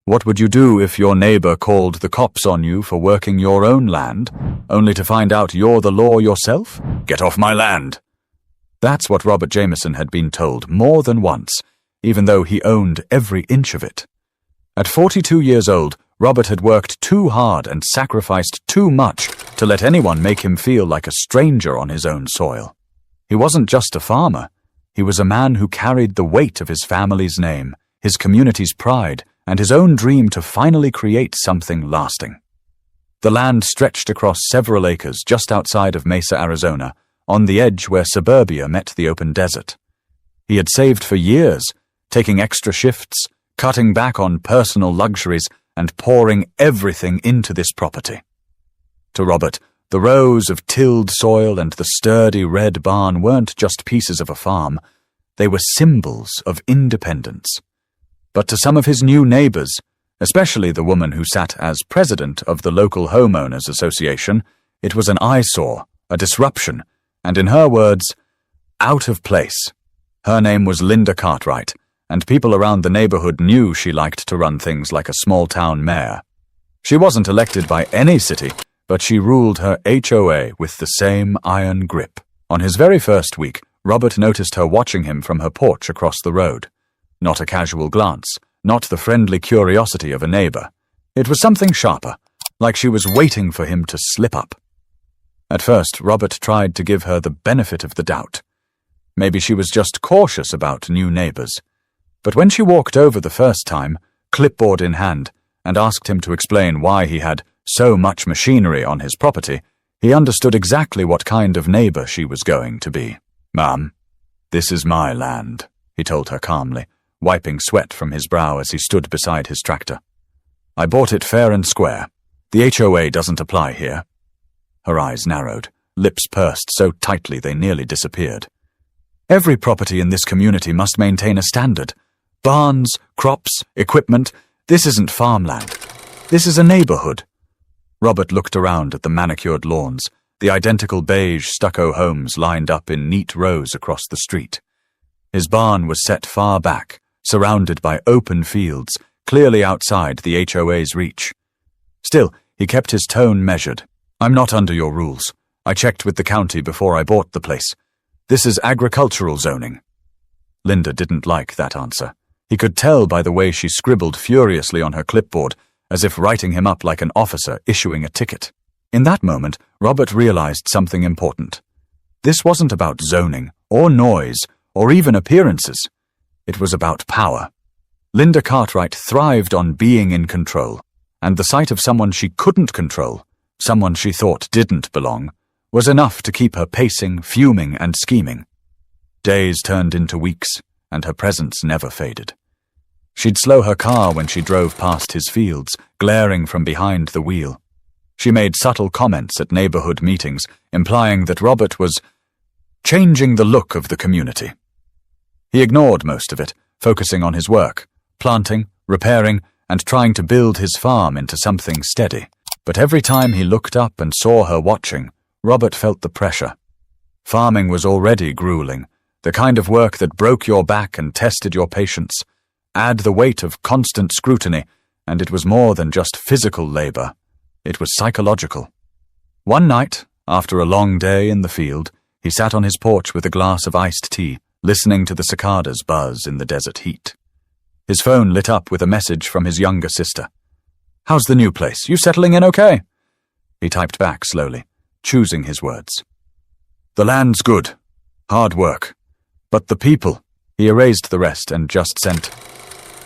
What would you do if your neighbor called the cops on you for working your own land, only to find out you're the law yourself? Get off my land! That's what Robert Jameson had been told more than once, even though he owned every inch of it. At 42 years old, Robert had worked too hard and sacrificed too much to let anyone make him feel like a stranger on his own soil. He wasn't just a farmer. He was a man who carried the weight of his family's name, his community's pride, and his own dream to finally create something lasting. The land stretched across several acres just outside of Mesa, Arizona, on the edge where suburbia met the open desert. He had saved for years, taking extra shifts, cutting back on personal luxuries, and pouring everything into this property. To Robert, the rows of tilled soil and the sturdy red barn weren't just pieces of a farm, they were symbols of independence. But to some of his new neighbors, especially the woman who sat as president of the local homeowners association, it was an eyesore, a disruption, and in her words, out of place. Her name was Linda Cartwright, and people around the neighborhood knew she liked to run things like a small-town mayor. She wasn't elected by any city, but she ruled her HOA with the same iron grip. On his very first week, Robert noticed her watching him from her porch across the road. Not a casual glance, not the friendly curiosity of a neighbor. It was something sharper, like she was waiting for him to slip up. At first, Robert tried to give her the benefit of the doubt. Maybe she was just cautious about new neighbors. But when she walked over the first time, clipboard in hand, and asked him to explain why he had so much machinery on his property, he understood exactly what kind of neighbor she was going to be. "Ma'am, this is my land," he told her calmly, wiping sweat from his brow as he stood beside his tractor. "I bought it fair and square. The HOA doesn't apply here." Her eyes narrowed, lips pursed so tightly they nearly disappeared. "Every property in this community must maintain a standard. Barns, crops, equipment. This isn't farmland. This is a neighborhood." Robert looked around at the manicured lawns, the identical beige stucco homes lined up in neat rows across the street. His barn was set far back, surrounded by open fields, clearly outside the HOA's reach. Still, he kept his tone measured. "I'm not under your rules. I checked with the county before I bought the place. This is agricultural zoning." Linda didn't like that answer. He could tell by the way she scribbled furiously on her clipboard, as if writing him up like an officer issuing a ticket. In that moment, Robert realized something important. This wasn't about zoning, or noise, or even appearances. It was about power. Linda Cartwright thrived on being in control, and the sight of someone she couldn't control, someone she thought didn't belong, was enough to keep her pacing, fuming, and scheming. Days turned into weeks, and her presence never faded. She'd slow her car when she drove past his fields, glaring from behind the wheel. She made subtle comments at neighborhood meetings, implying that Robert was changing the look of the community. He ignored most of it, focusing on his work, planting, repairing, and trying to build his farm into something steady. But every time he looked up and saw her watching, Robert felt the pressure. Farming was already grueling, the kind of work that broke your back and tested your patience. Add the weight of constant scrutiny, and it was more than just physical labor. It was psychological. One night, after a long day in the field, he sat on his porch with a glass of iced tea, listening to the cicadas buzz in the desert heat. His phone lit up with a message from his younger sister. "How's the new place? You settling in okay?" He typed back slowly, choosing his words. "The land's good. Hard work. But the people..." He erased the rest and just sent,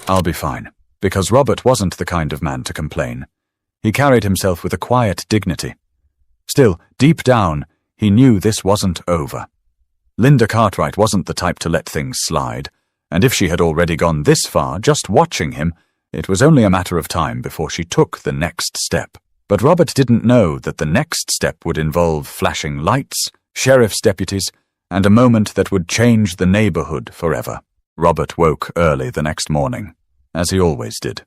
"I'll be fine," because Robert wasn't the kind of man to complain. He carried himself with a quiet dignity. Still, deep down, he knew this wasn't over. Linda Cartwright wasn't the type to let things slide, and if she had already gone this far just watching him, it was only a matter of time before she took the next step. But Robert didn't know that the next step would involve flashing lights, sheriff's deputies, and a moment that would change the neighborhood forever. Robert woke early the next morning, as he always did.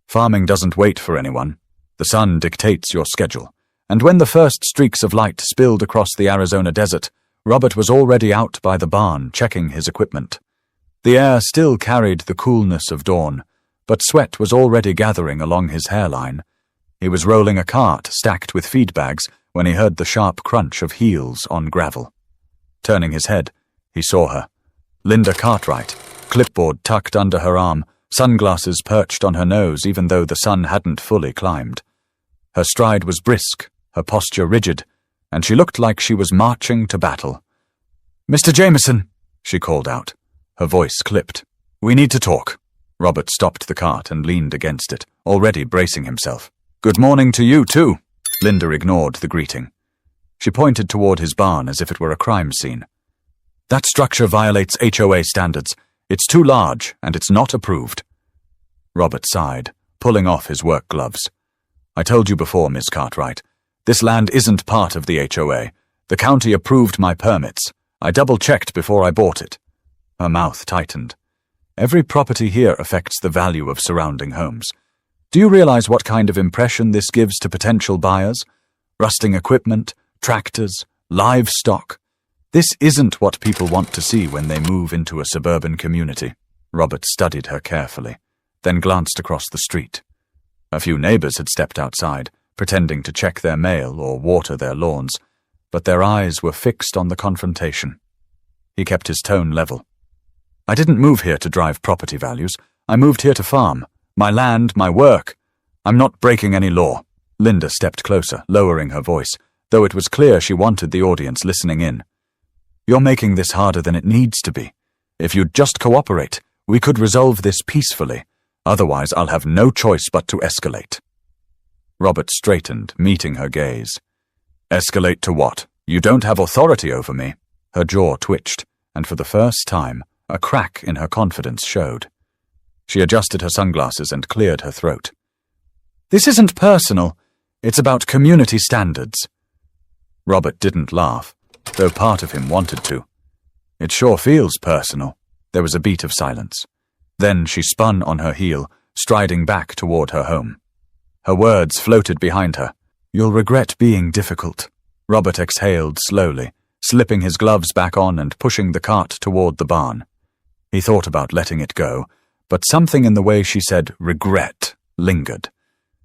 Farming doesn't wait for anyone. The sun dictates your schedule, and when the first streaks of light spilled across the Arizona desert, Robert was already out by the barn checking his equipment. The air still carried the coolness of dawn, but sweat was already gathering along his hairline. He was rolling a cart stacked with feed bags when he heard the sharp crunch of heels on gravel. Turning his head, he saw her. Linda Cartwright, clipboard tucked under her arm, sunglasses perched on her nose even though the sun hadn't fully climbed. Her stride was brisk, her posture rigid, and she looked like she was marching to battle. "Mr. Jameson," she called out. Her voice clipped. "We need to talk." Robert stopped the cart and leaned against it, already bracing himself. "Good morning to you, too." Linda ignored the greeting. She pointed toward his barn as if it were a crime scene. "That structure violates HOA standards. It's too large, and it's not approved." Robert sighed, pulling off his work gloves. "I told you before, Miss Cartwright. This land isn't part of the HOA. The county approved my permits. I double-checked before I bought it." Her mouth tightened. "Every property here affects the value of surrounding homes. Do you realize what kind of impression this gives to potential buyers? Rusting equipment, tractors, livestock. This isn't what people want to see when they move into a suburban community." Robert studied her carefully, then glanced across the street. A few neighbors had stepped outside, pretending to check their mail or water their lawns, but their eyes were fixed on the confrontation. He kept his tone level. "I didn't move here to drive property values. I moved here to farm. My land, my work. I'm not breaking any law." Linda stepped closer, lowering her voice, though it was clear she wanted the audience listening in. "You're making this harder than it needs to be. If you'd just cooperate, we could resolve this peacefully. Otherwise, I'll have no choice but to escalate." Robert straightened, meeting her gaze. "Escalate to what? You don't have authority over me." Her jaw twitched, and for the first time, a crack in her confidence showed. She adjusted her sunglasses and cleared her throat. "This isn't personal. It's about community standards." Robert didn't laugh, though part of him wanted to. "It sure feels personal." There was a beat of silence. Then she spun on her heel, striding back toward her home. Her words floated behind her. "You'll regret being difficult." Robert exhaled slowly, slipping his gloves back on and pushing the cart toward the barn. He thought about letting it go, but something in the way she said regret lingered.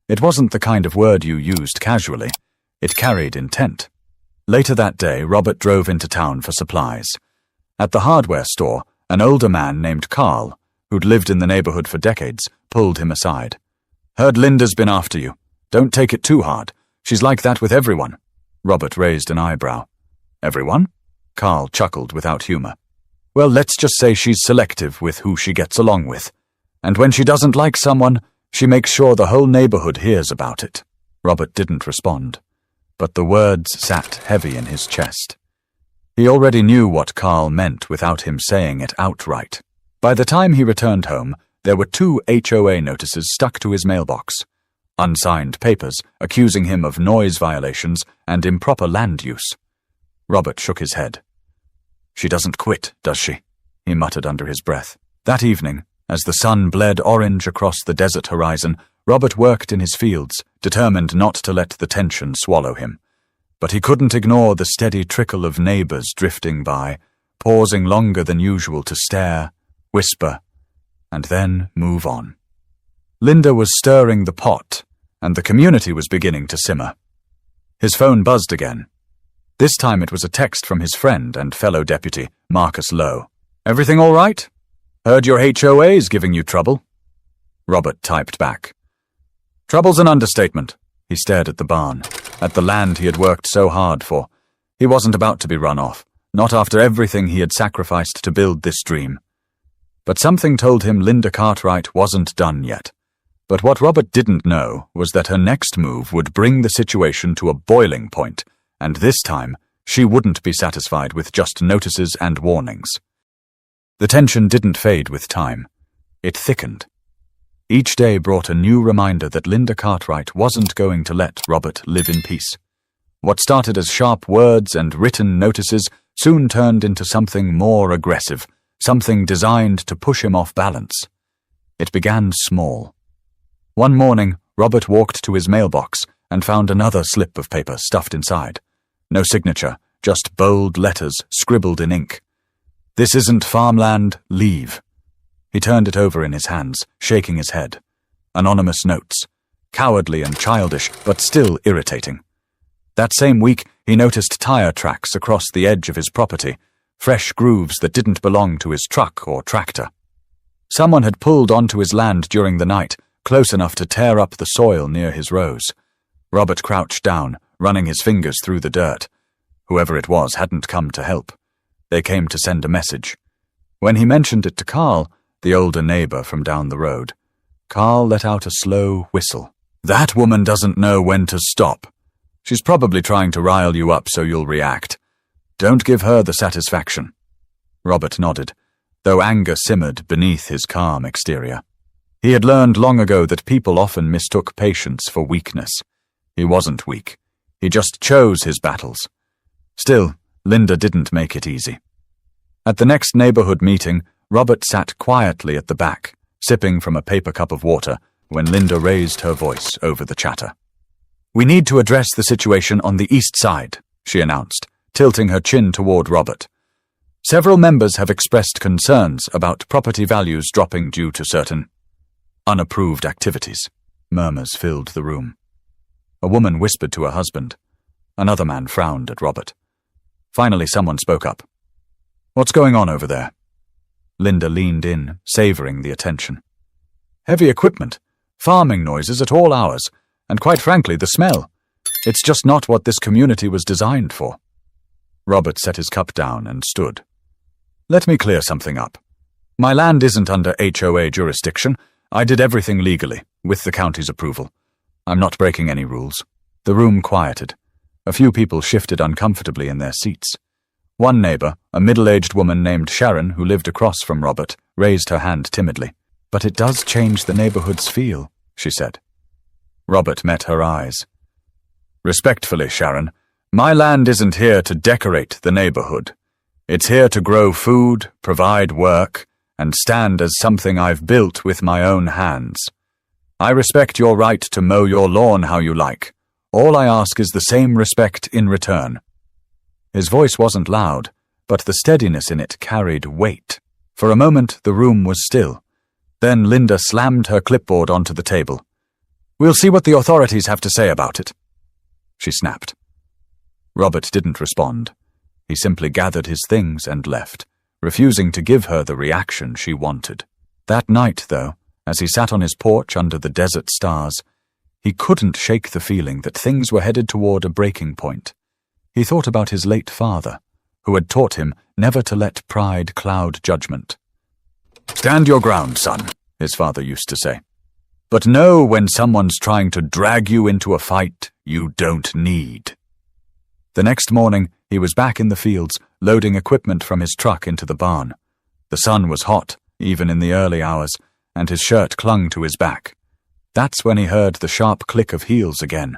It wasn't the kind of word you used casually. It carried intent. Later that day, Robert drove into town for supplies. At the hardware store, an older man named Carl, who'd lived in the neighborhood for decades, pulled him aside. "Heard Linda's been after you. Don't take it too hard. She's like that with everyone." Robert raised an eyebrow. "Everyone?" Carl chuckled without humor. "Well, let's just say she's selective with who she gets along with. And when she doesn't like someone, she makes sure the whole neighborhood hears about it." Robert didn't respond, but the words sat heavy in his chest. He already knew what Carl meant without him saying it outright. By the time he returned home, there were 2 HOA notices stuck to his mailbox. Unsigned papers accusing him of noise violations and improper land use. Robert shook his head. "She doesn't quit, does she?" he muttered under his breath. That evening, as the sun bled orange across the desert horizon, Robert worked in his fields, determined not to let the tension swallow him. But he couldn't ignore the steady trickle of neighbors drifting by, pausing longer than usual to stare, whisper, and then move on. Linda was stirring the pot, and the community was beginning to simmer. His phone buzzed again. This time it was a text from his friend and fellow deputy, Marcus Lowe. "Everything all right? Heard your HOA's giving you trouble?" Robert typed back. "Trouble's an understatement." He stared at the barn, at the land he had worked so hard for. He wasn't about to be run off, not after everything he had sacrificed to build this dream. But something told him Linda Cartwright wasn't done yet. But what Robert didn't know was that her next move would bring the situation to a boiling point, and this time she wouldn't be satisfied with just notices and warnings. The tension didn't fade with time. It thickened. Each day brought a new reminder that Linda Cartwright wasn't going to let Robert live in peace. What started as sharp words and written notices soon turned into something more aggressive, something designed to push him off balance. It began small. One morning, Robert walked to his mailbox and found another slip of paper stuffed inside. No signature, just bold letters scribbled in ink. "This isn't farmland, leave." He turned it over in his hands, shaking his head. Anonymous notes. Cowardly and childish, but still irritating. That same week, he noticed tire tracks across the edge of his property, fresh grooves that didn't belong to his truck or tractor. Someone had pulled onto his land during the night, close enough to tear up the soil near his rows. Robert crouched down, running his fingers through the dirt. Whoever it was hadn't come to help. They came to send a message. When he mentioned it to Carl, the older neighbor from down the road, Carl let out a slow whistle. "That woman doesn't know when to stop. She's probably trying to rile you up so you'll react. Don't give her the satisfaction." Robert nodded, though anger simmered beneath his calm exterior. He had learned long ago that people often mistook patience for weakness. He wasn't weak. He just chose his battles. Still, Linda didn't make it easy. At the next neighborhood meeting, Robert sat quietly at the back, sipping from a paper cup of water, when Linda raised her voice over the chatter. "We need to address the situation on the east side," she announced, tilting her chin toward Robert. "Several members have expressed concerns about property values dropping due to certain unapproved activities." Murmurs filled the room. A woman whispered to her husband. Another man frowned at Robert. Finally, someone spoke up. "What's going on over there?" Linda leaned in, savoring the attention. "Heavy equipment, farming noises at all hours, and quite frankly, the smell. It's just not what this community was designed for." Robert set his cup down and stood. "Let me clear something up. My land isn't under HOA jurisdiction. I did everything legally, with the county's approval. I'm not breaking any rules." The room quieted. A few people shifted uncomfortably in their seats. One neighbor, a middle-aged woman named Sharon, who lived across from Robert, raised her hand timidly. "But it does change the neighborhood's feel," she said. Robert met her eyes. "Respectfully, Sharon, my land isn't here to decorate the neighborhood. It's here to grow food, provide work, and stand as something I've built with my own hands. I respect your right to mow your lawn how you like. All I ask is the same respect in return." His voice wasn't loud, but the steadiness in it carried weight. For a moment, the room was still. Then Linda slammed her clipboard onto the table. "We'll see what the authorities have to say about it," she snapped. Robert didn't respond. He simply gathered his things and left, refusing to give her the reaction she wanted. That night, though, as he sat on his porch under the desert stars, he couldn't shake the feeling that things were headed toward a breaking point. He thought about his late father, who had taught him never to let pride cloud judgment. "Stand your ground, son," his father used to say. "But know when someone's trying to drag you into a fight you don't need." The next morning, he was back in the fields, loading equipment from his truck into the barn. The sun was hot, even in the early hours, and his shirt clung to his back. That's when he heard the sharp click of heels again.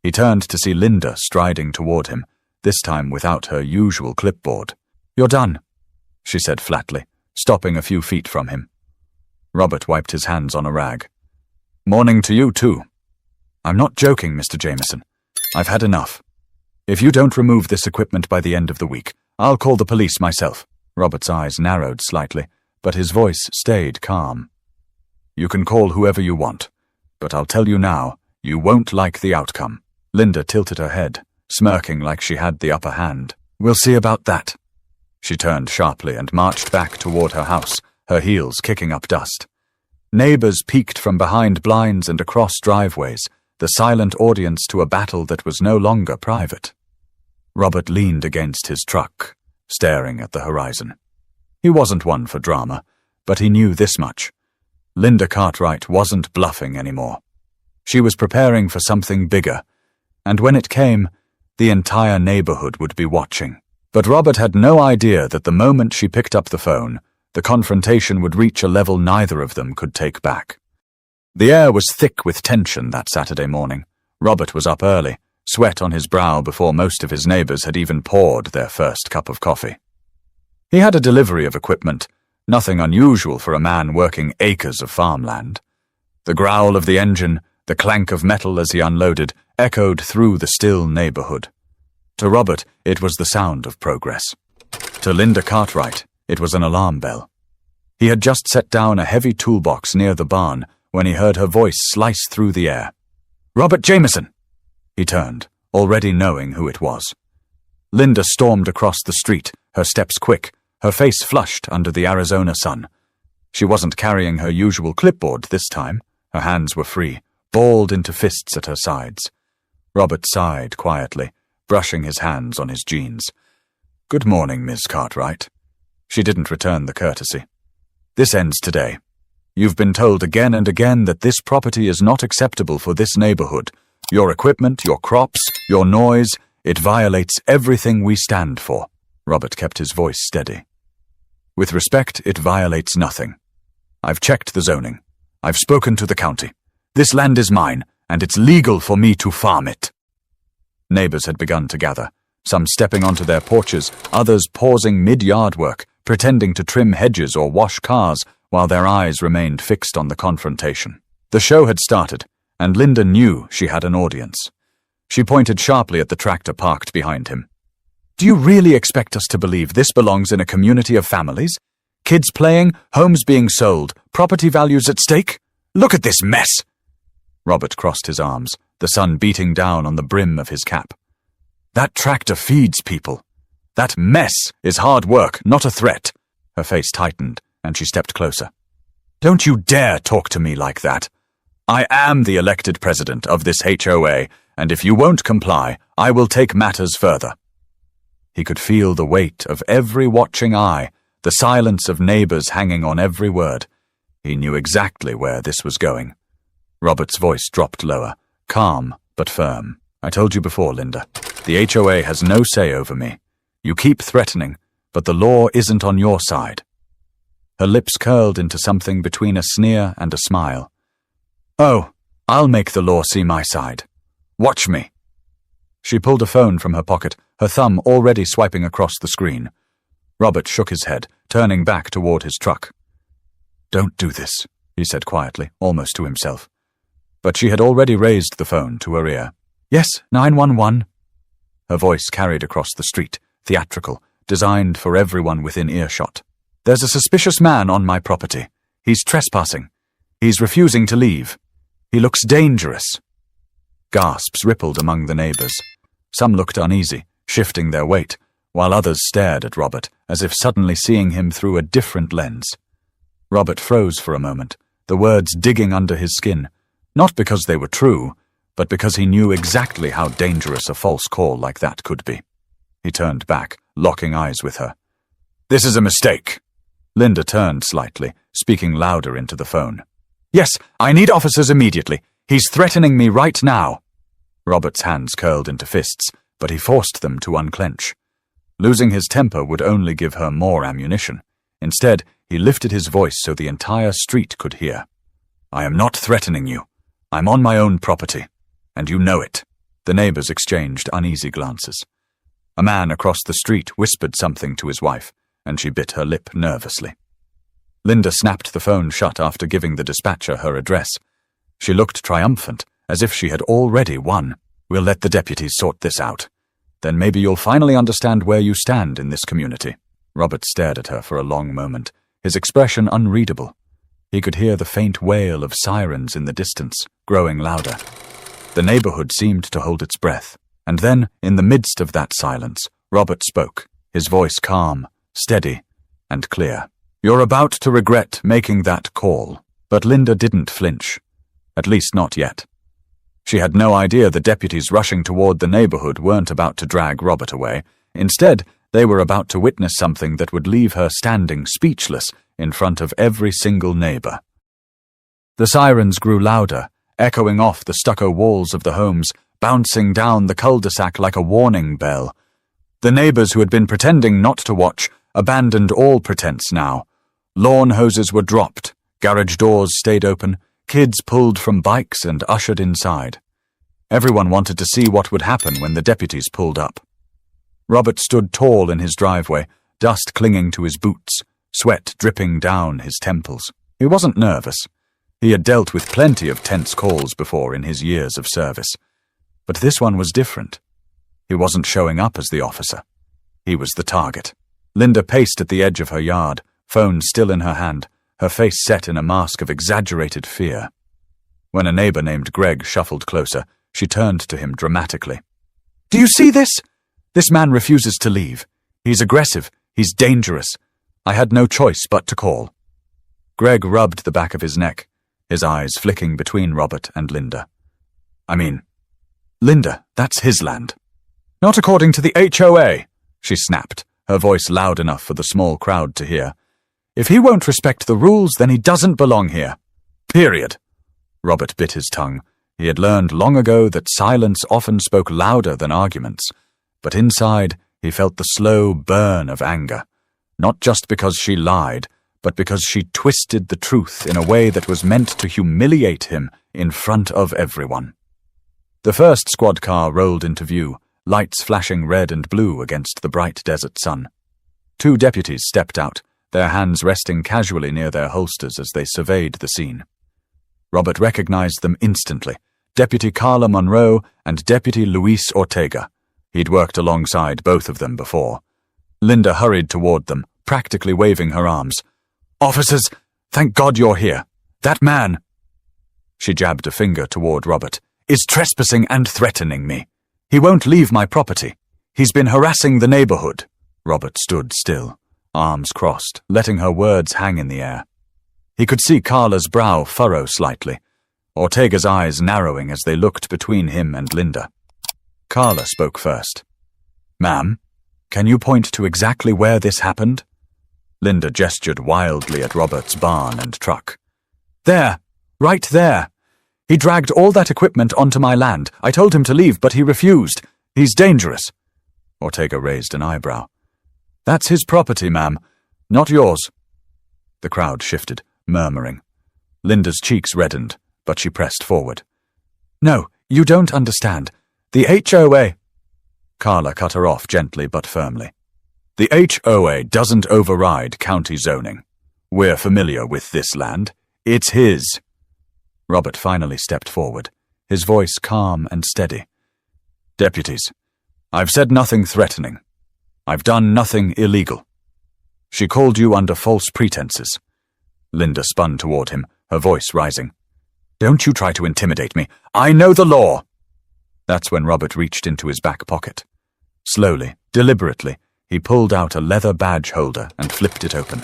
He turned to see Linda striding toward him, this time without her usual clipboard. "You're done," she said flatly, stopping a few feet from him. Robert wiped his hands on a rag. "Morning to you, too." "I'm not joking, Mr. Jameson. I've had enough. If you don't remove this equipment by the end of the week, I'll call the police myself." Robert's eyes narrowed slightly, but his voice stayed calm. "You can call whoever you want, but I'll tell you now, you won't like the outcome." Linda tilted her head, smirking like she had the upper hand. "We'll see about that." She turned sharply and marched back toward her house, her heels kicking up dust. Neighbors peeked from behind blinds and across driveways, the silent audience to a battle that was no longer private. Robert leaned against his truck, staring at the horizon. He wasn't one for drama, but he knew this much. Linda Cartwright wasn't bluffing anymore. She was preparing for something bigger, and when it came, the entire neighborhood would be watching. But Robert had no idea that the moment she picked up the phone, the confrontation would reach a level neither of them could take back. The air was thick with tension that Saturday morning. Robert was up early, sweat on his brow before most of his neighbors had even poured their first cup of coffee. He had a delivery of equipment, nothing unusual for a man working acres of farmland. The growl of the engine, the clank of metal as he unloaded, echoed through the still neighborhood. To Robert, it was the sound of progress. To Linda Cartwright, it was an alarm bell. He had just set down a heavy toolbox near the barn when he heard her voice slice through the air. "Robert Jameson!" He turned, already knowing who it was. Linda stormed across the street, her steps quick, her face flushed under the Arizona sun. She wasn't carrying her usual clipboard this time. Her hands were free, balled into fists at her sides. Robert sighed quietly, brushing his hands on his jeans. "Good morning, Miss Cartwright." She didn't return the courtesy. "This ends today. You've been told again and again that this property is not acceptable for this neighborhood. Your equipment, your crops, your noise, it violates everything we stand for." Robert kept his voice steady. "With respect, it violates nothing. I've checked the zoning. I've spoken to the county. This land is mine, and it's legal for me to farm it." Neighbors had begun to gather, some stepping onto their porches, others pausing mid-yard work, pretending to trim hedges or wash cars while their eyes remained fixed on the confrontation. The show had started, and Linda knew she had an audience. She pointed sharply at the tractor parked behind him. "Do you really expect us to believe this belongs in a community of families? Kids playing, homes being sold, property values at stake? Look at this mess!" Robert crossed his arms, the sun beating down on the brim of his cap. "That tractor feeds people. That mess is hard work, not a threat." Her face tightened, and she stepped closer. "Don't you dare talk to me like that. I am the elected president of this HOA, and if you won't comply, I will take matters further." He could feel the weight of every watching eye, the silence of neighbors hanging on every word. He knew exactly where this was going. Robert's voice dropped lower, calm but firm. "I told you before, Linda. The HOA has no say over me. You keep threatening, but the law isn't on your side." Her lips curled into something between a sneer and a smile. "Oh, I'll make the law see my side. Watch me." She pulled a phone from her pocket, her thumb already swiping across the screen. Robert shook his head, turning back toward his truck. "Don't do this," he said quietly, almost to himself. But she had already raised the phone to her ear. "Yes, 911. Her voice carried across the street, theatrical, designed for everyone within earshot. "There's a suspicious man on my property. He's trespassing. He's refusing to leave. He looks dangerous." Gasps rippled among the neighbors. Some looked uneasy, shifting their weight, while others stared at Robert as if suddenly seeing him through a different lens. Robert froze for a moment, the words digging under his skin, not because they were true, but because he knew exactly how dangerous a false call like that could be. He turned back, locking eyes with her. "This is a mistake." Linda turned slightly, speaking louder into the phone. "Yes, I need officers immediately. He's threatening me right now." Robert's hands curled into fists, but he forced them to unclench. Losing his temper would only give her more ammunition. Instead, he lifted his voice so the entire street could hear. "I am not threatening you. I'm on my own property, and you know it." The neighbors exchanged uneasy glances. A man across the street whispered something to his wife, and she bit her lip nervously. Linda snapped the phone shut after giving the dispatcher her address. She looked triumphant, as if she had already won. "We'll let the deputies sort this out. Then maybe you'll finally understand where you stand in this community." Robert stared at her for a long moment, his expression unreadable. He could hear the faint wail of sirens in the distance, growing louder. The neighborhood seemed to hold its breath, and then, in the midst of that silence, Robert spoke, his voice calm, steady, and clear. "You're about to regret making that call." But Linda didn't flinch. At least not yet. She had no idea the deputies rushing toward the neighborhood weren't about to drag Robert away. Instead, they were about to witness something that would leave her standing speechless in front of every single neighbor. The sirens grew louder, echoing off the stucco walls of the homes, bouncing down the cul-de-sac like a warning bell. The neighbors who had been pretending not to watch abandoned all pretense now. Lawn hoses were dropped, garage doors stayed open, kids pulled from bikes and ushered inside. Everyone wanted to see what would happen when the deputies pulled up. Robert stood tall in his driveway, dust clinging to his boots, sweat dripping down his temples. He wasn't nervous. He had dealt with plenty of tense calls before in his years of service. But this one was different. He wasn't showing up as the officer. He was the target. Linda paced at the edge of her yard, phone still in her hand, her face set in a mask of exaggerated fear. When a neighbor named Greg shuffled closer, she turned to him dramatically. "Do you see this? This man refuses to leave. He's aggressive. He's dangerous. I had no choice but to call." Greg rubbed the back of his neck, his eyes flicking between Robert and Linda. Linda, that's his land." "Not according to the HOA," she snapped, her voice loud enough for the small crowd to hear. "If he won't respect the rules, then he doesn't belong here. Period." Robert bit his tongue. He had learned long ago that silence often spoke louder than arguments, but inside he felt the slow burn of anger, not just because she lied, but because she twisted the truth in a way that was meant to humiliate him in front of everyone. The first squad car rolled into view, lights flashing red and blue against the bright desert sun. 2 deputies stepped out, their hands resting casually near their holsters as they surveyed the scene. Robert recognized them instantly, Deputy Carla Monroe and Deputy Luis Ortega. He'd worked alongside both of them before. Linda hurried toward them, practically waving her arms. "Officers, thank God you're here. That man," she jabbed a finger toward Robert, "is trespassing and threatening me. He won't leave my property. He's been harassing the neighborhood." Robert stood still, arms crossed, letting her words hang in the air. He could see Carla's brow furrow slightly, Ortega's eyes narrowing as they looked between him and Linda. Carla spoke first. "Ma'am, can you point to exactly where this happened?" Linda gestured wildly at Robert's barn and truck. "There, right there. He dragged all that equipment onto my land. I told him to leave, but he refused. He's dangerous." Ortega raised an eyebrow. "That's his property, ma'am, not yours." The crowd shifted, murmuring. Linda's cheeks reddened, but she pressed forward. "No, you don't understand. The HOA—" Carla cut her off gently but firmly. "The HOA doesn't override county zoning. We're familiar with this land. It's his." Robert finally stepped forward, his voice calm and steady. "Deputies, I've said nothing threatening. I've done nothing illegal. She called you under false pretenses." Linda spun toward him, her voice rising. "Don't you try to intimidate me. I know the law." That's when Robert reached into his back pocket. Slowly, deliberately, he pulled out a leather badge holder and flipped it open.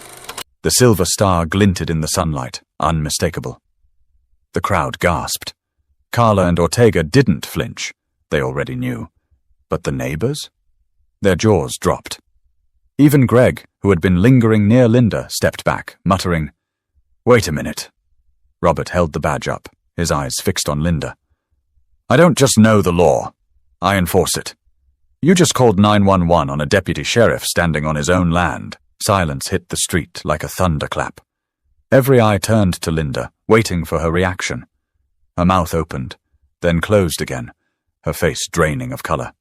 The silver star glinted in the sunlight, unmistakable. The crowd gasped. Carla and Ortega didn't flinch, they already knew. But the neighbors? Their jaws dropped. Even Greg, who had been lingering near Linda, stepped back, muttering, "Wait a minute." Robert held the badge up, his eyes fixed on Linda. "I don't just know the law. I enforce it. You just called 911 on a deputy sheriff standing on his own land." Silence hit the street like a thunderclap. Every eye turned to Linda, waiting for her reaction. Her mouth opened, then closed again, her face draining of color.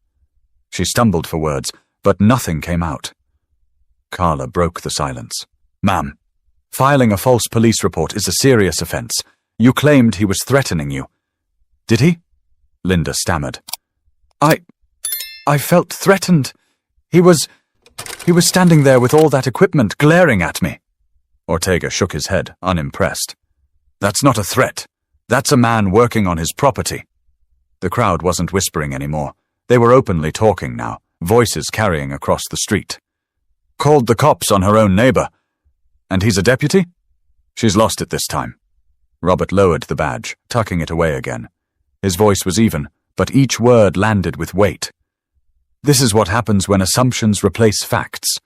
She stumbled for words, but nothing came out. Carla broke the silence. "Ma'am, filing a false police report is a serious offense. You claimed he was threatening you. Did he?" Linda stammered. I felt threatened. He was standing there with all that equipment glaring at me." Ortega shook his head, unimpressed. "That's not a threat. That's a man working on his property." The crowd wasn't whispering anymore. They were openly talking now, voices carrying across the street. "Called the cops on her own neighbor. And he's a deputy? She's lost it this time." Robert lowered the badge, tucking it away again. His voice was even, but each word landed with weight. "This is what happens when assumptions replace facts.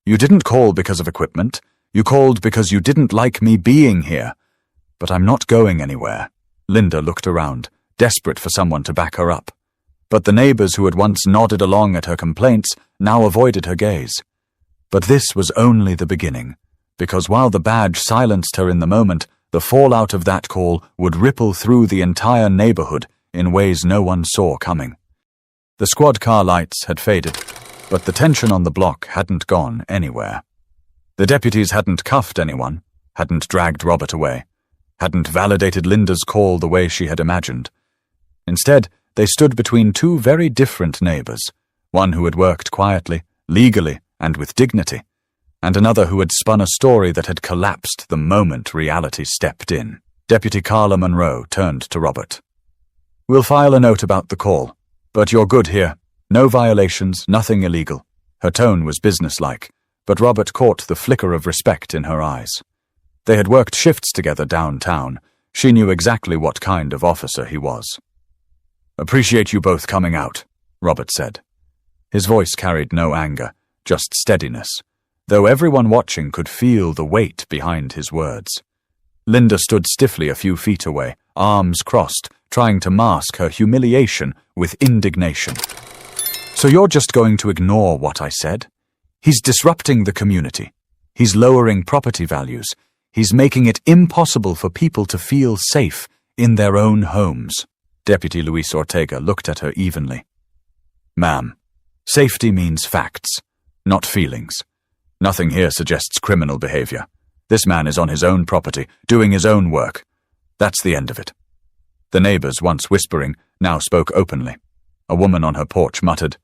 You didn't call because of equipment. You called because you didn't like me being here. But I'm not going anywhere." Linda looked around, desperate for someone to back her up. But the neighbors who had once nodded along at her complaints now avoided her gaze. But this was only the beginning, because while the badge silenced her in the moment, the fallout of that call would ripple through the entire neighborhood in ways no one saw coming. The squad car lights had faded, but the tension on the block hadn't gone anywhere. The deputies hadn't cuffed anyone, hadn't dragged Robert away, hadn't validated Linda's call the way she had imagined. Instead, they stood between 2 very different neighbors, one who had worked quietly, legally, and with dignity, and another who had spun a story that had collapsed the moment reality stepped in. Deputy Carla Monroe turned to Robert. "We'll file a note about the call, but you're good here. No violations, nothing illegal." Her tone was businesslike, but Robert caught the flicker of respect in her eyes. They had worked shifts together downtown. She knew exactly what kind of officer he was. "Appreciate you both coming out," Robert said. His voice carried no anger, just steadiness, though everyone watching could feel the weight behind his words. Linda stood stiffly a few feet away, arms crossed, trying to mask her humiliation with indignation. "So you're just going to ignore what I said? He's disrupting the community. He's lowering property values. He's making it impossible for people to feel safe in their own homes." Deputy Luis Ortega looked at her evenly. "Ma'am, safety means facts, not feelings. Nothing here suggests criminal behavior. This man is on his own property, doing his own work. That's the end of it." The neighbors, once whispering, now spoke openly. A woman on her porch muttered,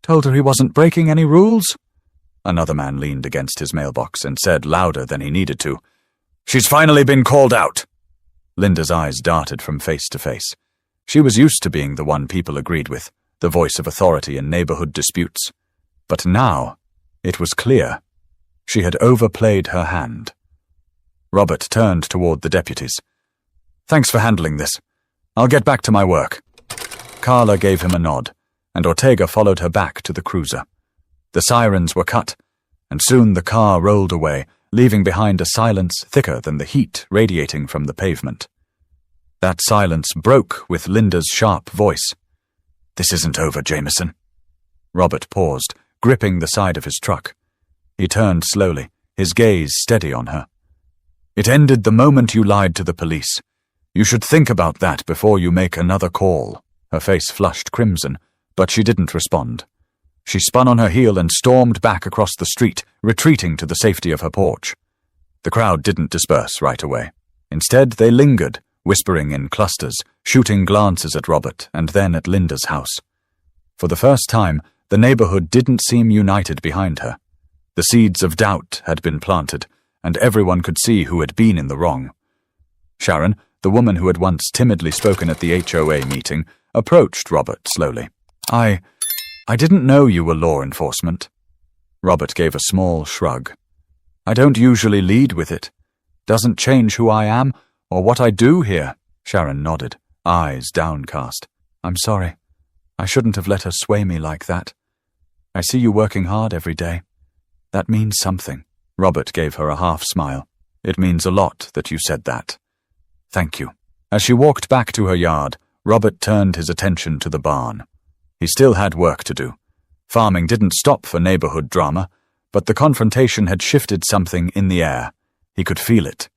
"Told her he wasn't breaking any rules." Another man leaned against his mailbox and said louder than he needed to, "She's finally been called out." Linda's eyes darted from face to face. She was used to being the one people agreed with, the voice of authority in neighborhood disputes. But now, it was clear. She had overplayed her hand. Robert turned toward the deputies. "Thanks for handling this. I'll get back to my work." Carla gave him a nod, and Ortega followed her back to the cruiser. The sirens were cut, and soon the car rolled away, leaving behind a silence thicker than the heat radiating from the pavement. That silence broke with Linda's sharp voice. "This isn't over, Jameson." Robert paused, gripping the side of his truck. He turned slowly, his gaze steady on her. "It ended the moment you lied to the police. You should think about that before you make another call." Her face flushed crimson, but she didn't respond. She spun on her heel and stormed back across the street, retreating to the safety of her porch. The crowd didn't disperse right away. Instead, they lingered, whispering in clusters, shooting glances at Robert and then at Linda's house. For the first time, the neighborhood didn't seem united behind her. The seeds of doubt had been planted, and everyone could see who had been in the wrong. Sharon, the woman who had once timidly spoken at the HOA meeting, approached Robert slowly. I didn't know you were law enforcement." Robert gave a small shrug. "I don't usually lead with it. Doesn't change who I am or what I do here." Sharon nodded, eyes downcast. "I'm sorry. I shouldn't have let her sway me like that. I see you working hard every day. That means something." Robert gave her a half smile. "It means a lot that you said that. Thank you." As she walked back to her yard, Robert turned his attention to the barn. He still had work to do. Farming didn't stop for neighborhood drama, but the confrontation had shifted something in the air. He could feel it.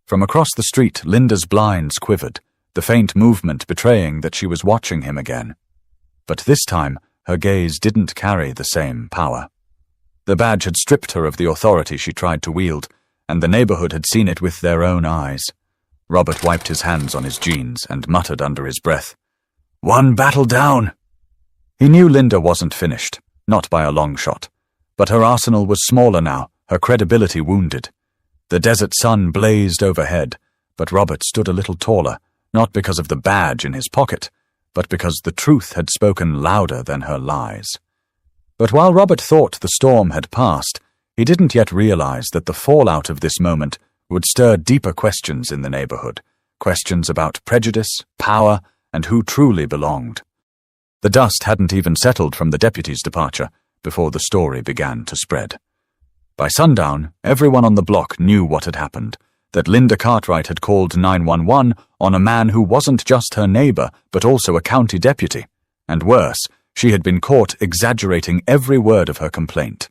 From across the street, Linda's blinds quivered, the faint movement betraying that she was watching him again. But this time, her gaze didn't carry the same power. The badge had stripped her of the authority she tried to wield, and the neighborhood had seen it with their own eyes. Robert wiped his hands on his jeans and muttered under his breath, "One battle down." He knew Linda wasn't finished, not by a long shot, but her arsenal was smaller now, her credibility wounded. The desert sun blazed overhead, but Robert stood a little taller, not because of the badge in his pocket, but because the truth had spoken louder than her lies. But while Robert thought the storm had passed, he didn't yet realize that the fallout of this moment would stir deeper questions in the neighborhood, questions about prejudice, power, and who truly belonged. The dust hadn't even settled from the deputy's departure before the story began to spread. By sundown, everyone on the block knew what had happened, that Linda Cartwright had called 911 on a man who wasn't just her neighbor, but also a county deputy. And worse, she had been caught exaggerating every word of her complaint.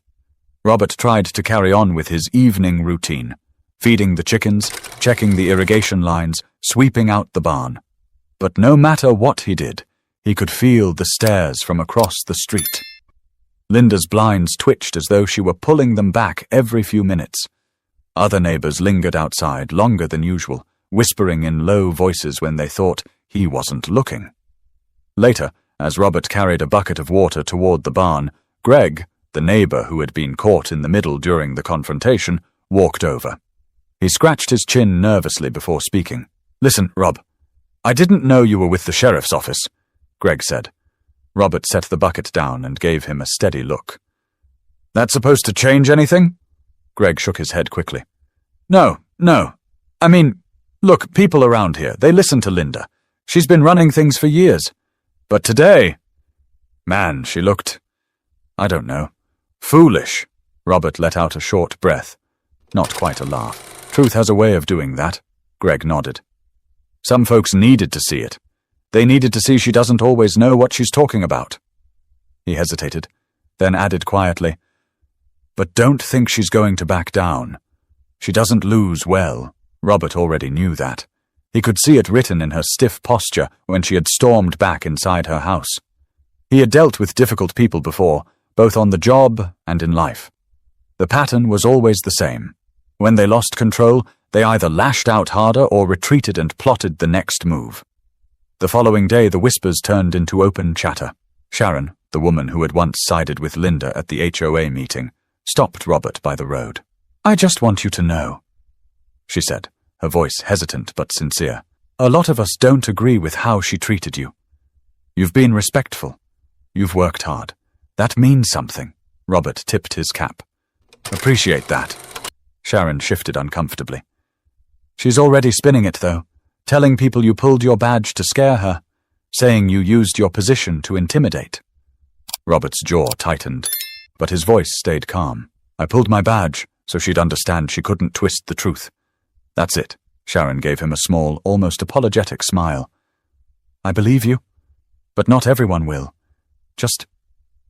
Robert tried to carry on with his evening routine, feeding the chickens, checking the irrigation lines, sweeping out the barn. But no matter what he did, he could feel the stares from across the street. Linda's blinds twitched as though she were pulling them back every few minutes. Other neighbors lingered outside longer than usual, whispering in low voices when they thought he wasn't looking. Later, as Robert carried a bucket of water toward the barn, Greg, the neighbor who had been caught in the middle during the confrontation, walked over. He scratched his chin nervously before speaking. "Listen, Rob, I didn't know you were with the sheriff's office," Greg said. Robert set the bucket down and gave him a steady look. "That supposed to change anything?" Greg shook his head quickly. No. I mean, look, people around here, they listen to Linda. She's been running things for years. But today, man, she looked, I don't know, foolish." Robert let out a short breath. Not quite a laugh. Truth has a way of doing that. Greg nodded. Some folks needed to see it. They needed to see she doesn't always know what she's talking about. He hesitated, then added quietly, "But don't think she's going to back down. She doesn't lose well." Robert already knew that. He could see it written in her stiff posture when she had stormed back inside her house. He had dealt with difficult people before, both on the job and in life. The pattern was always the same. When they lost control, they either lashed out harder or retreated and plotted the next move. The following day, the whispers turned into open chatter. Sharon, the woman who had once sided with Linda at the HOA meeting, stopped Robert by the road. "I just want you to know," she said, her voice hesitant but sincere. "A lot of us don't agree with how she treated you. You've been respectful. You've worked hard. That means something." Robert tipped his cap. "Appreciate that." Sharon shifted uncomfortably. "She's already spinning it, though, telling people you pulled your badge to scare her, saying you used your position to intimidate." Robert's jaw tightened, but his voice stayed calm. "I pulled my badge so she'd understand she couldn't twist the truth. That's it." Sharon gave him a small, almost apologetic smile. "I believe you, but not everyone will. Just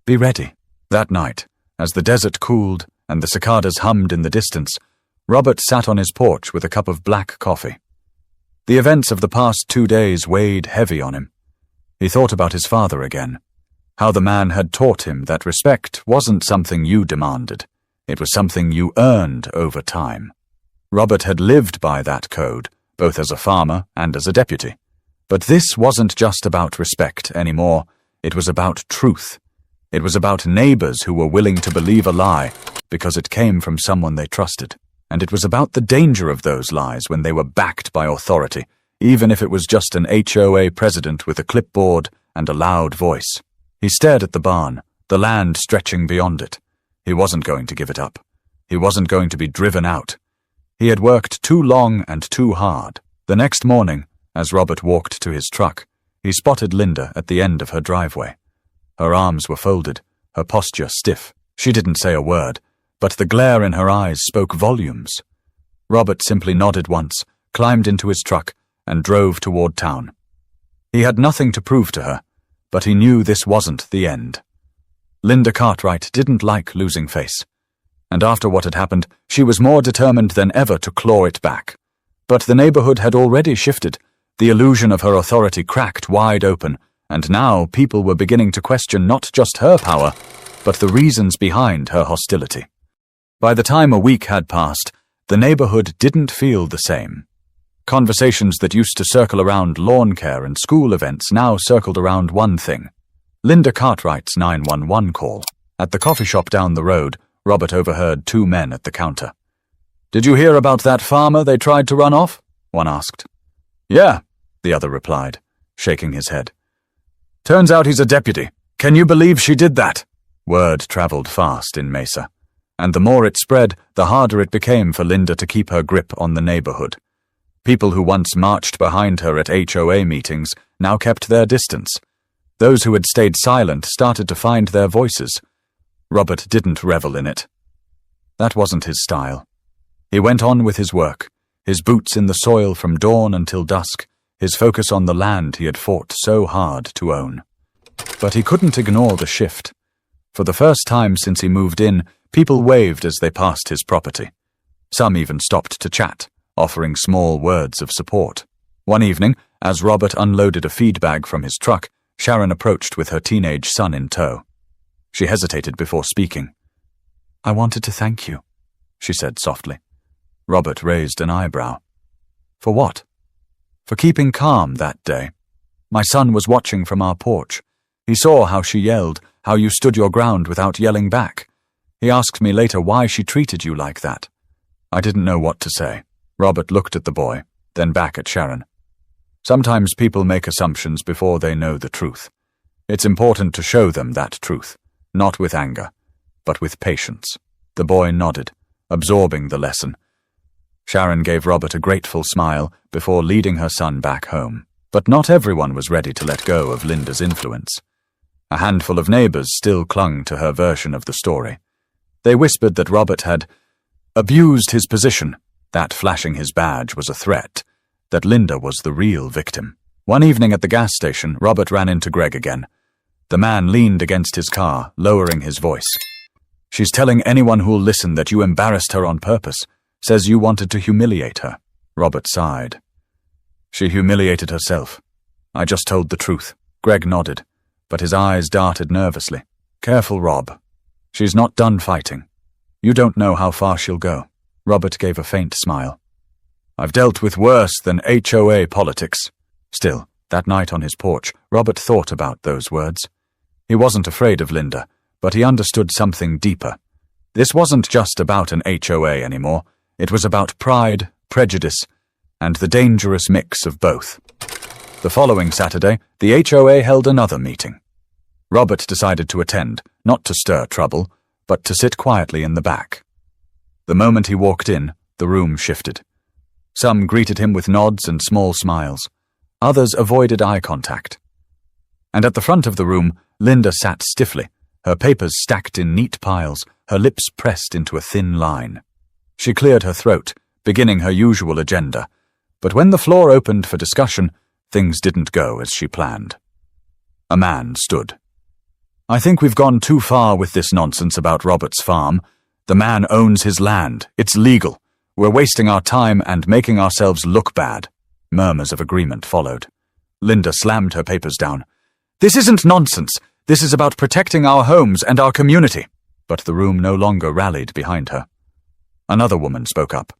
be ready." That night, as the desert cooled and the cicadas hummed in the distance, Robert sat on his porch with a cup of black coffee. The events of the past 2 days weighed heavy on him. He thought about his father again, how the man had taught him that respect wasn't something you demanded. It was something you earned over time. Robert had lived by that code, both as a farmer and as a deputy. But this wasn't just about respect anymore. It was about truth. It was about neighbors who were willing to believe a lie because it came from someone they trusted. And it was about the danger of those lies when they were backed by authority, even if it was just an HOA president with a clipboard and a loud voice. He stared at the barn, the land stretching beyond it. He wasn't going to give it up. He wasn't going to be driven out. He had worked too long and too hard. The next morning, as Robert walked to his truck, he spotted Linda at the end of her driveway. Her arms were folded, her posture stiff. She didn't say a word, but the glare in her eyes spoke volumes. Robert simply nodded once, climbed into his truck, and drove toward town. He had nothing to prove to her, but he knew this wasn't the end. Linda Cartwright didn't like losing face, and after what had happened, she was more determined than ever to claw it back. But the neighborhood had already shifted. The illusion of her authority cracked wide open, and now people were beginning to question not just her power, but the reasons behind her hostility. By the time a week had passed, the neighborhood didn't feel the same. Conversations that used to circle around lawn care and school events now circled around one thing: Linda Cartwright's 911 call. At the coffee shop down the road, Robert overheard 2 men at the counter. "Did you hear about that farmer they tried to run off?" one asked. "Yeah," the other replied, shaking his head. "Turns out he's a deputy. Can you believe she did that?" Word traveled fast in Mesa, and the more it spread, the harder it became for Linda to keep her grip on the neighborhood. People who once marched behind her at HOA meetings now kept their distance. Those who had stayed silent started to find their voices. Robert didn't revel in it. That wasn't his style. He went on with his work, his boots in the soil from dawn until dusk, his focus on the land he had fought so hard to own. But he couldn't ignore the shift. For the first time since he moved in, people waved as they passed his property. Some even stopped to chat, offering small words of support. One evening, as Robert unloaded a feed bag from his truck, Sharon approached with her teenage son in tow. She hesitated before speaking. "I wanted to thank you," she said softly. Robert raised an eyebrow. "For what?" "For keeping calm that day. My son was watching from our porch. He saw how she yelled, how you stood your ground without yelling back. He asked me later why she treated you like that. I didn't know what to say. Robert looked at the boy, then back at Sharon. Sometimes people make assumptions before they know the truth. It's important to show them that truth, not with anger, but with patience. The boy nodded, absorbing the lesson. Sharon gave Robert a grateful smile before leading her son back home. But not everyone was ready to let go of Linda's influence. A handful of neighbors still clung to her version of the story. They whispered that Robert had abused his position, that flashing his badge was a threat, that Linda was the real victim. One evening at the gas station, Robert ran into Greg again. The man leaned against his car, lowering his voice. "She's telling anyone who'll listen that you embarrassed her on purpose, says you wanted to humiliate her." Robert sighed. "She humiliated herself. I just told the truth." Greg nodded, but his eyes darted nervously. "Careful, Rob. She's not done fighting. You don't know how far she'll go." Robert gave a faint smile. "I've dealt with worse than HOA politics." Still, that night on his porch, Robert thought about those words. He wasn't afraid of Linda, but he understood something deeper. This wasn't just about an HOA anymore. It was about pride, prejudice, and the dangerous mix of both. The following Saturday, the HOA held another meeting. Robert decided to attend, not to stir trouble, but to sit quietly in the back. The moment he walked in, the room shifted. Some greeted him with nods and small smiles. Others avoided eye contact. And at the front of the room, Linda sat stiffly, her papers stacked in neat piles, her lips pressed into a thin line. She cleared her throat, beginning her usual agenda, but when the floor opened for discussion, things didn't go as she planned. A man stood. "I think we've gone too far with this nonsense about Robert's farm. The man owns his land. It's legal. We're wasting our time and making ourselves look bad." Murmurs of agreement followed. Linda slammed her papers down. "This isn't nonsense. This is about protecting our homes and our community." But the room no longer rallied behind her. Another woman spoke up.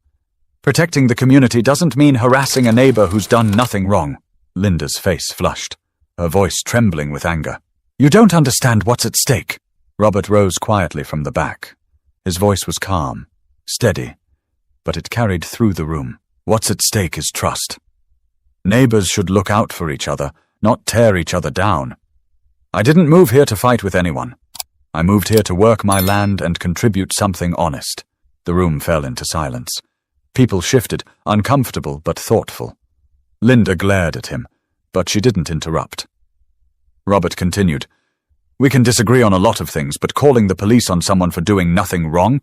"Protecting the community doesn't mean harassing a neighbor who's done nothing wrong." Linda's face flushed, her voice trembling with anger. "You don't understand what's at stake." Robert rose quietly from the back. His voice was calm, steady, but it carried through the room. "What's at stake is trust. Neighbors should look out for each other, not tear each other down. I didn't move here to fight with anyone. I moved here to work my land and contribute something honest." The room fell into silence. People shifted, uncomfortable but thoughtful. Linda glared at him, but she didn't interrupt. Robert continued, "We can disagree on a lot of things, but calling the police on someone for doing nothing wrong?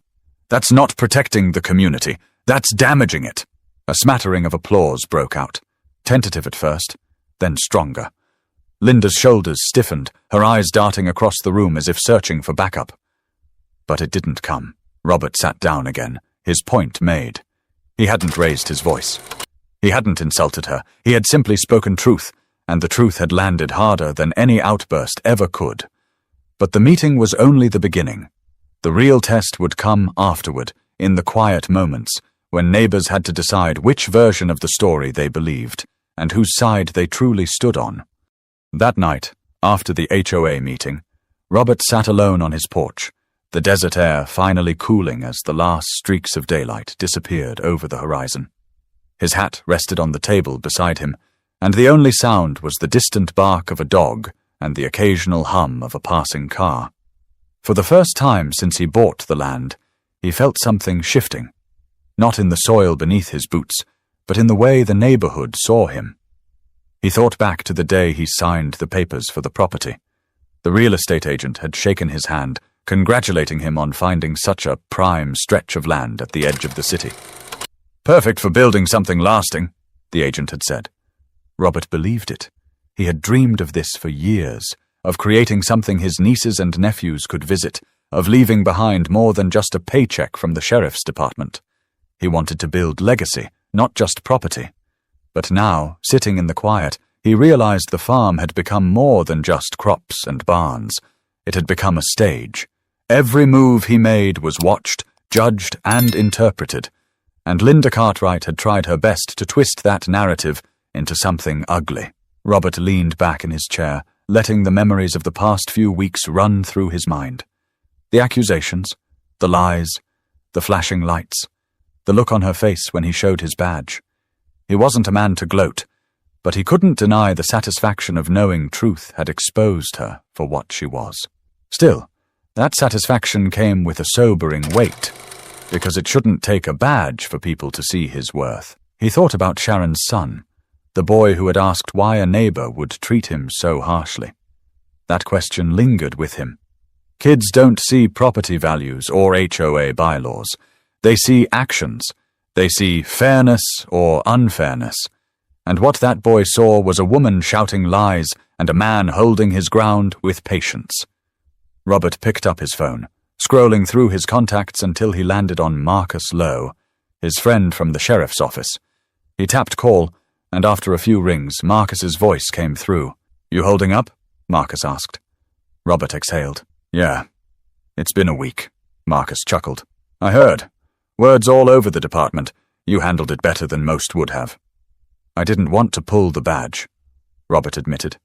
That's not protecting the community. That's damaging it." A smattering of applause broke out, tentative at first, then stronger. Linda's shoulders stiffened, her eyes darting across the room as if searching for backup. But it didn't come. Robert sat down again, his point made. He hadn't raised his voice. He hadn't insulted her. He had simply spoken truth, and the truth had landed harder than any outburst ever could. But the meeting was only the beginning. The real test would come afterward, in the quiet moments, when neighbors had to decide which version of the story they believed, and whose side they truly stood on. That night, after the HOA meeting, Robert sat alone on his porch, the desert air finally cooling as the last streaks of daylight disappeared over the horizon. His hat rested on the table beside him, and the only sound was the distant bark of a dog and the occasional hum of a passing car. For the first time since he bought the land, he felt something shifting, not in the soil beneath his boots, but in the way the neighborhood saw him. He thought back to the day he signed the papers for the property. The real estate agent had shaken his hand, congratulating him on finding such a prime stretch of land at the edge of the city. "Perfect for building something lasting," the agent had said. Robert believed it. He had dreamed of this for years, of creating something his nieces and nephews could visit, of leaving behind more than just a paycheck from the sheriff's department. He wanted to build legacy, not just property. But now, sitting in the quiet, he realized the farm had become more than just crops and barns. It had become a stage. Every move he made was watched, judged, and interpreted, and Linda Cartwright had tried her best to twist that narrative into something ugly. Robert leaned back in his chair, letting the memories of the past few weeks run through his mind. The accusations, The lies, the flashing lights, the look on her face when he showed his badge. He wasn't a man to gloat, but he couldn't deny the satisfaction of knowing truth had exposed her for what she was. Still, that satisfaction came with a sobering weight, because it shouldn't take a badge for people to see his worth. He thought about Sharon's son, the boy who had asked why a neighbor would treat him so harshly. That question lingered with him. Kids don't see property values or HOA bylaws. They see actions. They see fairness or unfairness. And what that boy saw was a woman shouting lies and a man holding his ground with patience. Robert picked up his phone, scrolling through his contacts until he landed on Marcus Lowe, his friend from the sheriff's office. He tapped call, and after a few rings, Marcus's voice came through. "You holding up?" Marcus asked. Robert exhaled. "Yeah. It's been a week," Marcus chuckled. "I heard. Word's all over the department. You handled it better than most would have." "I didn't want to pull the badge," Robert admitted.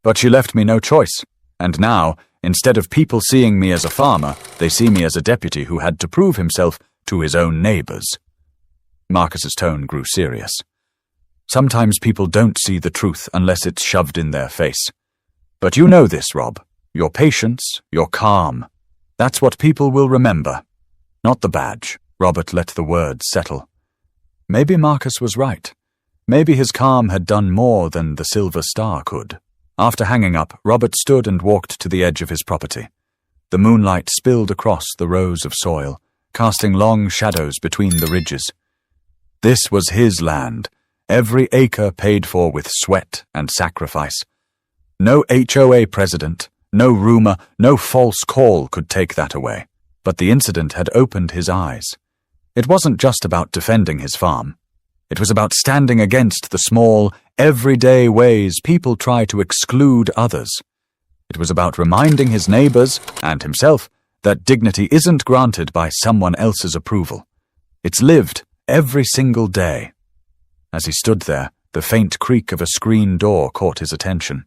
"But she left me no choice, and now, instead of people seeing me as a farmer, they see me as a deputy who had to prove himself to his own neighbors." Marcus's tone grew serious. "Sometimes people don't see the truth unless it's shoved in their face. But you know this, Rob. Your patience, your calm. That's what people will remember. Not the badge." Robert let the words settle. Maybe Marcus was right. Maybe his calm had done more than the silver star could. After hanging up, Robert stood and walked to the edge of his property. The moonlight spilled across the rows of soil, casting long shadows between the ridges. This was his land, every acre paid for with sweat and sacrifice. No HOA president, no rumor, no false call could take that away. But the incident had opened his eyes. It wasn't just about defending his farm. It was about standing against the small, everyday ways people try to exclude others. It was about reminding his neighbors and himself that dignity isn't granted by someone else's approval. It's lived every single day. As he stood there, the faint creak of a screen door caught his attention.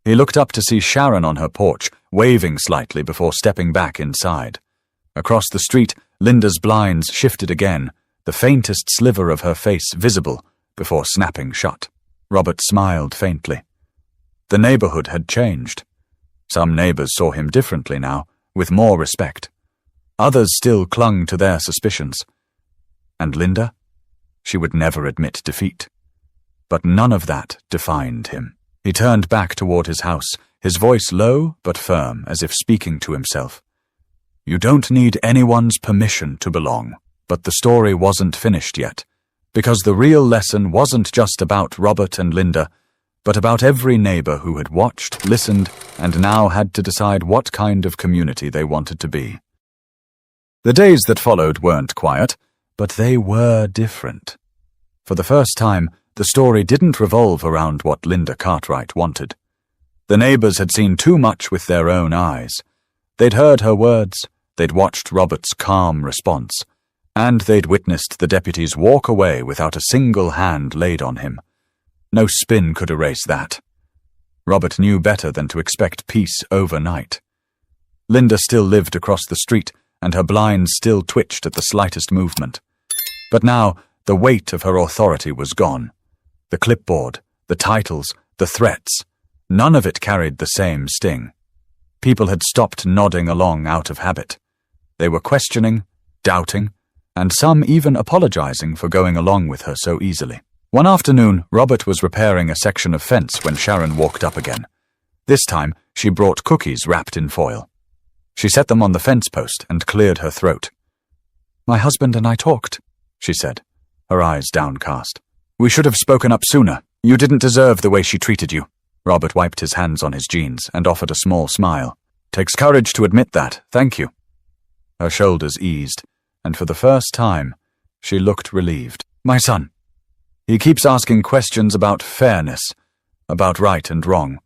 He looked up to see Sharon on her porch, waving slightly before stepping back inside. Across the street, Linda's blinds shifted again, the faintest sliver of her face visible before snapping shut. Robert smiled faintly. The neighborhood had changed. Some neighbors saw him differently now, with more respect. Others still clung to their suspicions. And Linda? She would never admit defeat. But none of that defined him. He turned back toward his house, his voice low but firm, as if speaking to himself. "You don't need anyone's permission to belong." But the story wasn't finished yet, because the real lesson wasn't just about Robert and Linda, but about every neighbor who had watched, listened, and now had to decide what kind of community they wanted to be. The days that followed weren't quiet, but they were different. For the first time, the story didn't revolve around what Linda Cartwright wanted. The neighbors had seen too much with their own eyes. They'd heard her words, they'd watched Robert's calm response, and they'd witnessed the deputies walk away without a single hand laid on him. No spin could erase that. Robert knew better than to expect peace overnight. Linda still lived across the street, and her blinds still twitched at the slightest movement. But now, the weight of her authority was gone. The clipboard, the titles, the threats, none of it carried the same sting. People had stopped nodding along out of habit. They were questioning, doubting, and some even apologizing for going along with her so easily. One afternoon, Robert was repairing a section of fence when Sharon walked up again. This time, she brought cookies wrapped in foil. She set them on the fence post and cleared her throat. "My husband and I talked," she said, her eyes downcast. "We should have spoken up sooner. You didn't deserve the way she treated you." Robert wiped his hands on his jeans and offered a small smile. "Takes courage to admit that, thank you." Her shoulders eased, and for the first time, she looked relieved. "My son. He keeps asking questions about fairness, about right and wrong.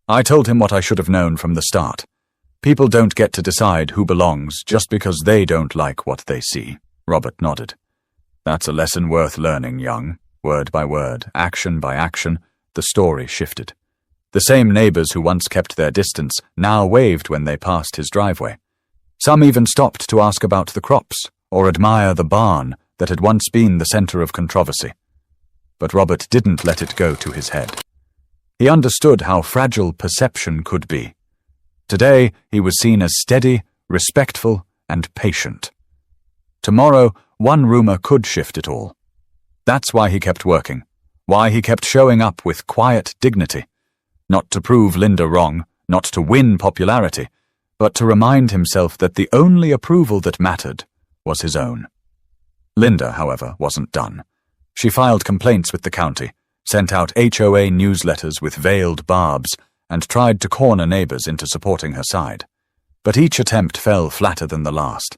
I told him what I should have known from the start. People don't get to decide who belongs just because they don't like what they see." Robert nodded. "That's a lesson worth learning, young." Word by word, action by action, the story shifted. The same neighbors who once kept their distance now waved when they passed his driveway. Some even stopped to ask about the crops or admire the barn that had once been the center of controversy. But Robert didn't let it go to his head. He understood how fragile perception could be. Today, he was seen as steady, respectful, and patient. Tomorrow, one rumor could shift it all. That's why he kept working, why he kept showing up with quiet dignity. Not to prove Linda wrong, not to win popularity, but to remind himself that the only approval that mattered was his own. Linda, however, wasn't done. She filed complaints with the county, sent out HOA newsletters with veiled barbs, and tried to corner neighbors into supporting her side. But each attempt fell flatter than the last.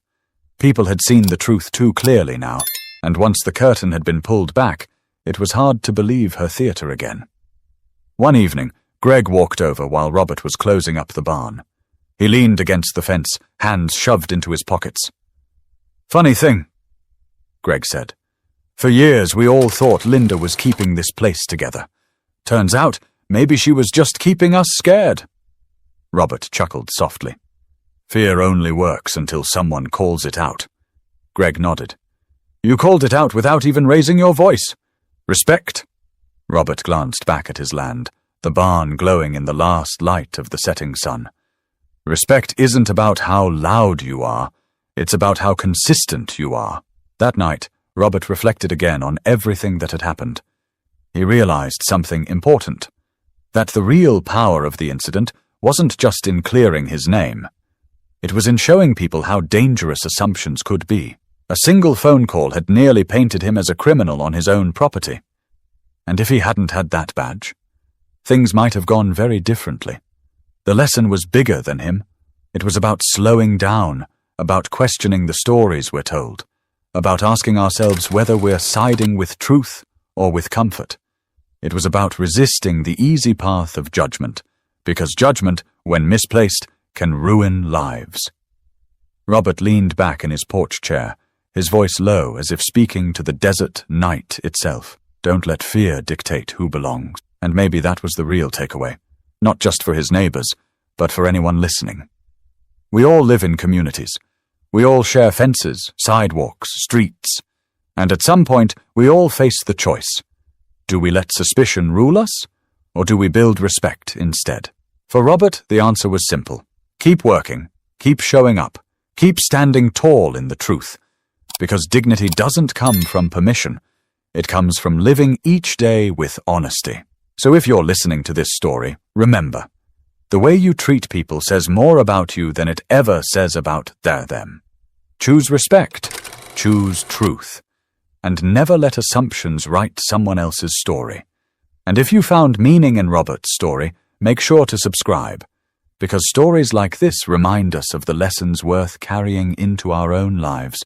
People had seen the truth too clearly now, and once the curtain had been pulled back, it was hard to believe her theater again. One evening, Greg walked over while Robert was closing up the barn. He leaned against the fence, hands shoved into his pockets. "Funny thing," Greg said. "For years we all thought Linda was keeping this place together. Turns out, maybe she was just keeping us scared." Robert chuckled softly. "Fear only works until someone calls it out." Greg nodded. "You called it out without even raising your voice. Respect." Robert glanced back at his land, the barn glowing in the last light of the setting sun. "Respect isn't about how loud you are, it's about how consistent you are." That night, Robert reflected again on everything that had happened. He realized something important, that the real power of the incident wasn't just in clearing his name. It was in showing people how dangerous assumptions could be. A single phone call had nearly painted him as a criminal on his own property. And if he hadn't had that badge, things might have gone very differently. The lesson was bigger than him. It was about slowing down, about questioning the stories we're told, about asking ourselves whether we're siding with truth or with comfort. It was about resisting the easy path of judgment, because judgment, when misplaced, can ruin lives. Robert leaned back in his porch chair, his voice low as if speaking to the desert night itself. Don't let fear dictate who belongs. And maybe that was the real takeaway, not just for his neighbors, but for anyone listening. We all live in communities. We all share fences, sidewalks, streets. And at some point, we all face the choice. Do we let suspicion rule us, or do we build respect instead? For Robert, the answer was simple. Keep working, keep showing up, keep standing tall in the truth, because dignity doesn't come from permission. It comes from living each day with honesty. So if you're listening to this story, remember, the way you treat people says more about you than it ever says about them. Choose respect, choose truth, and never let assumptions write someone else's story. And if you found meaning in Robert's story, make sure to subscribe, because stories like this remind us of the lessons worth carrying into our own lives.